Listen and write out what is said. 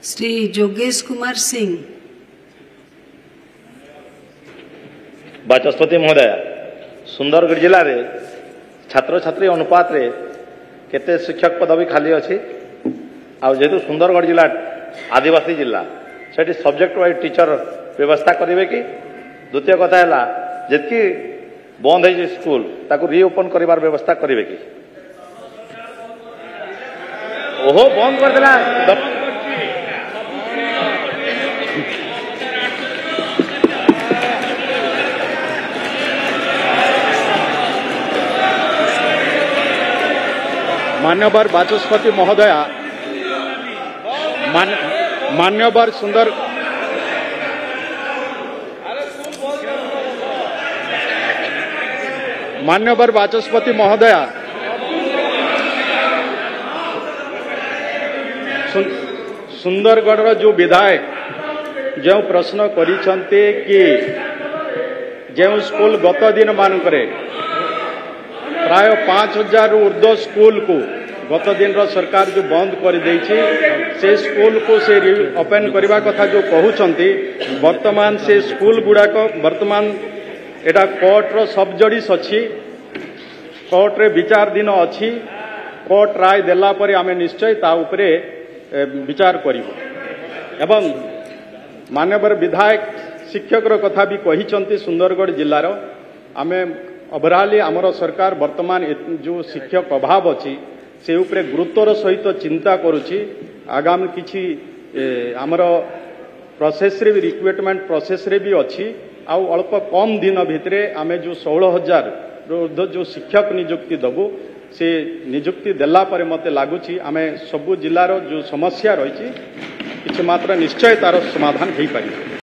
श्री जोगेश कुमार सिंह। बाचस्पति महोदय, सुंदरगढ़ जिले में छात्र छात्री अनुपात रे केते शिक्षक पदवी खाली अच्छी जेहेतु सुंदरगढ़ जिला आदिवासी जिला से सब्जेक्ट वाइज टीचर व्यवस्था करेंगे कि द्वितीय कथा है जी बंद है स्कूल ताकू रिओपन कर व्यवस्था करेंगे कि ओहो बंद कर देला मान्यवर बाचस्पति महोदया, मान्यवर बाचस्पति महोदया, सुंदरगढ़ जो विधायक जो प्रश्न करिसंते कि जो स्कूल गत दिन मानकरे प्राय 5000 ऊर्ध्व स्कूल को गत दिन सरकार जो बंद कर देछि से स्कूल को से ओपन करने कथा जो कहउछंती वर्तमान से स्कूल गुड़ाक वर्तमान एटा कोर्ट रो सब जडिस अछि, कोर्ट रे विचार दिन अछि, कोर्ट राय देला परे आमे निश्चय ता उपरे विचार करिबो। एवं माननीय विधायक शिक्षक रो कथा भी कहिसंती सुंदरगढ़ जिल्लार आमे ओवरऑल आमर सरकार वर्तमान जो शिक्षक अभाव अच्छी से उपरे गुरुत्वर सहित चिंता करुच्ची। आगामी किछि आमर प्रोसेस रे भी रिक्रुटमेंट प्रोसेस रे भी अच्छी आउ अल्प कम दिन भितरे आमे जो 16,000 जो शिक्षक नियुक्ति दबु से नियुक्ति देला परे मते लागुची आमे सबु जिल्लार जो समस्या रही किछि मात्र निश्चय तार समाधान हो पारि।